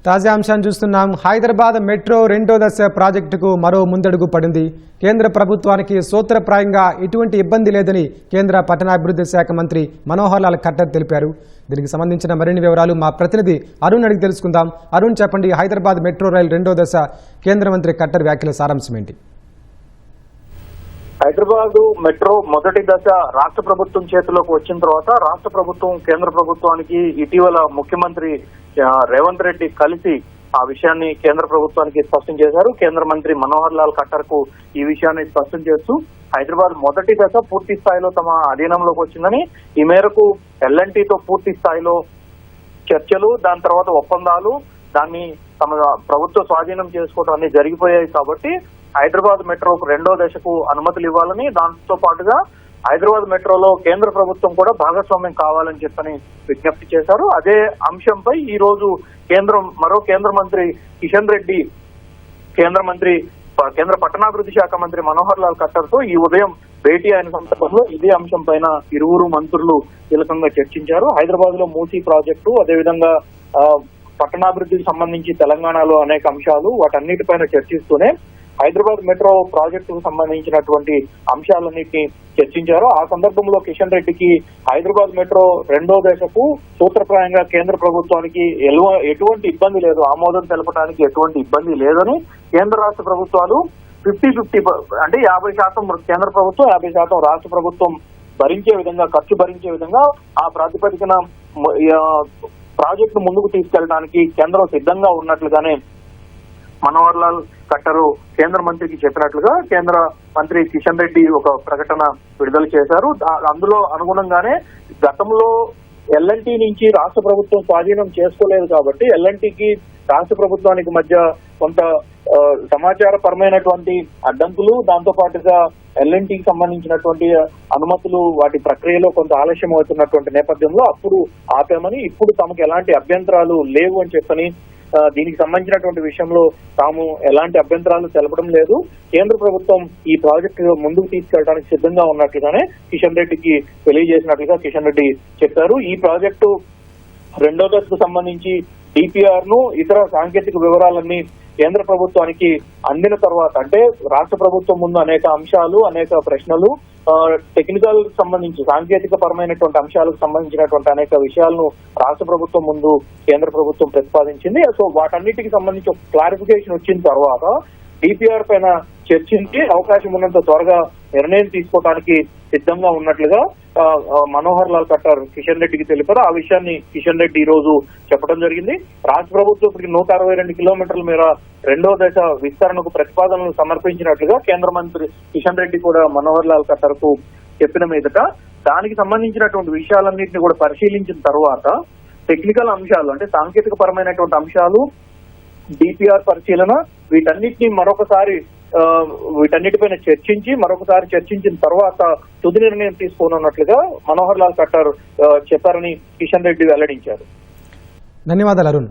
తాజా అంశాన్ని చూస్తున్నాం. హైదరాబాద్ మెట్రో రెండో దశ ప్రాజెక్టుకు మరో ముందడుగు పడింది. కేంద్ర ప్రభుత్వానికి సూత్రప్రాయంగా ఎటువంటి ఇబ్బంది లేదని కేంద్ర పట్టణాభివృద్ధి శాఖ మంత్రి మనోహర్ లాల్ ఖట్టర్ తెలిపారు. దీనికి సంబంధించిన మరిన్ని వివరాలు మా ప్రతినిధి అరుణ్ అడిగి తెలుసుకుందాం. అరుణ్, చెప్పండి, హైదరాబాద్ మెట్రో రైల్ రెండో దశ కేంద్ర మంత్రి ఖట్టర్ వ్యాఖ్యల సారాంశం ఏంటి? హైదరాబాద్ మెట్రో మొదటి దశ రాష్ట్ర ప్రభుత్వం చేతిలోకి వచ్చిన తర్వాత రాష్ట్ర ప్రభుత్వం కేంద్ర ప్రభుత్వానికి ఇటీవల ముఖ్యమంత్రి రేవంత్ రెడ్డి కలిసి ఆ విషయాన్ని కేంద్ర ప్రభుత్వానికి స్పష్టం చేశారు. కేంద్ర మంత్రి మనోహర్ లాల్ ఖట్టర్ కు ఈ విషయాన్ని స్పష్టం చేస్తూ హైదరాబాద్ మొదటి దశ పూర్తి స్థాయిలో తమ అధీనంలోకి వచ్చిందని, ఈ మేరకు ఎల్ఎన్టీతో పూర్తి స్థాయిలో చర్చలు, దాని తర్వాత ఒప్పందాలు, దాన్ని తమ ప్రభుత్వ స్వాధీనం చేసుకోవడం అన్ని జరిగిపోయాయి. కాబట్టి హైదరాబాద్ మెట్రో రెండో దశకు అనుమతులు ఇవ్వాలని, దాంతో పాటుగా హైదరాబాద్ మెట్రోలో కేంద్ర ప్రభుత్వం కూడా భాగస్వామ్యం కావాలని చెప్పని విజ్ఞప్తి చేశారు. అదే అంశంపై ఈ రోజు మరో కేంద్ర మంత్రి కిషన్ రెడ్డి కేంద్ర పట్టణాభివృద్ధి శాఖ మంత్రి మనోహర్ లాల్ ఖట్టర్ తో ఈ ఉదయం భేటీ అయిన సందర్భంలో ఇదే అంశం పైన ఇరువురు మంత్రులు కీలకంగా చర్చించారు. హైదరాబాద్ లో మూసీ ప్రాజెక్టు, అదేవిధంగా పట్టణాభివృద్ధికి సంబంధించి తెలంగాణలో అనేక అంశాలు, వాటన్నిటిపైన చర్చిస్తూనే హైదరాబాద్ మెట్రో ప్రాజెక్టుకు సంబంధించినటువంటి అంశాలన్నింటినీ చర్చించారు. ఆ సందర్భంలో కిషన్ రెడ్డికి హైదరాబాద్ మెట్రో రెండో దశకు సూత్రప్రాయంగా కేంద్ర ప్రభుత్వానికి ఎటువంటి ఇబ్బంది లేదు, ఆమోదం తెలపడానికి ఎటువంటి ఇబ్బంది లేదని, కేంద్ర రాష్ట్ర ప్రభుత్వాలు 50-50 అంటే 50% కేంద్ర ప్రభుత్వం, 50% రాష్ట్ర ప్రభుత్వం భరించే విధంగా, ఖర్చు భరించే విధంగా ఆ ప్రాతిపదికన ప్రాజెక్టు ముందుకు తీసుకెళ్ళడానికి కేంద్రం సిద్ధంగా ఉన్నట్లుగానే మనోహర్ లాల్ ఖట్టర్ కేంద్ర మంత్రికి చెప్పినట్లుగా కేంద్ర మంత్రి కిషన్ రెడ్డి ఒక ప్రకటన విడుదల చేశారు. అందులో అనుగుణంగానే గతంలో ఎల్ఎన్టీ నుంచి రాష్ట్ర ప్రభుత్వం స్వాధీనం చేసుకోలేదు కాబట్టి ఎల్ఎన్టీకి రాష్ట్ర ప్రభుత్వానికి మధ్య కొంత సమాచారపరమైనటువంటి అడ్డంకులు, దాంతో పాటుగా ఎల్ఎన్టీకి సంబంధించినటువంటి అనుమతులు వాటి ప్రక్రియలో కొంత ఆలస్యం అవుతున్నటువంటి నేపథ్యంలో అప్పుడు ఆపామని, ఇప్పుడు తమకు ఎలాంటి అభ్యంతరాలు లేవు అని చెప్పని, దీనికి సంబంధించినటువంటి విషయంలో తాము ఎలాంటి అభ్యంతరాలు తెలపడం లేదు, కేంద్ర ప్రభుత్వం ఈ ప్రాజెక్టు ముందుకు తీసుకెళ్ళడానికి సిద్ధంగా ఉన్నట్లుగానే కిషన్ రెడ్డికి తెలియజేసినట్లుగా కిషన్ రెడ్డి చెప్పారు. ఈ ప్రాజెక్టు రెండో దశకు సంబంధించి డిపిఆర్ ను, ఇతర సాంకేతిక వివరాలన్నీ కేంద్ర ప్రభుత్వానికి అందిన తర్వాత, అంటే రాష్ట్ర ప్రభుత్వం ముందు అనేక అంశాలు, అనేక ప్రశ్నలు, టెక్నికల్ సంబంధించి సాంకేతిక పరమైనటువంటి అంశాలకు సంబంధించినటువంటి అనేక విషయాలను రాష్ట్ర ప్రభుత్వం ముందు కేంద్ర ప్రభుత్వం ప్రతిపాదించింది. సో వాటన్నిటికి సంబంధించి ఒక క్లారిఫికేషన్ వచ్చిన తర్వాత డిపిఆర్ పైన చర్చించి అవకాశం ఉన్నంత త్వరగా నిర్ణయం తీసుకోవడానికి సిద్ధంగా ఉన్నట్లుగా మనోహర్ లాల్ ఖట్టర్ కిషన్ రెడ్డికి తెలిపారు. ఆ విషయాన్ని కిషన్ రెడ్డి ఈ రోజు చెప్పడం జరిగింది. రాష్ట్ర ప్రభుత్వం ఇప్పటికి 162 కిలోమీటర్ల మేర రెండో దశ విస్తరణకు ప్రతిపాదనలు సమర్పించినట్లుగా కేంద్ర మంత్రి కిషన్ రెడ్డి కూడా మనోహర్ లాల్ ఖట్టర్ కు చెప్పిన మీదట దానికి సంబంధించినటువంటి విషయాలన్నింటినీ కూడా పరిశీలించిన తర్వాత టెక్నికల్ అంశాలు, అంటే సాంకేతిక పరమైనటువంటి అంశాలు, డిపిఆర్ పరిశీలన, వీటన్నిటిపైన చర్చించిన తర్వాత తుది నిర్ణయం తీసుకోనున్నట్లుగా మనోహర్ లాల్ ఖట్టర్ చెప్పారని కిషన్ రెడ్డి వెల్లడించారు. ధన్యవాదాలు అరుణ్.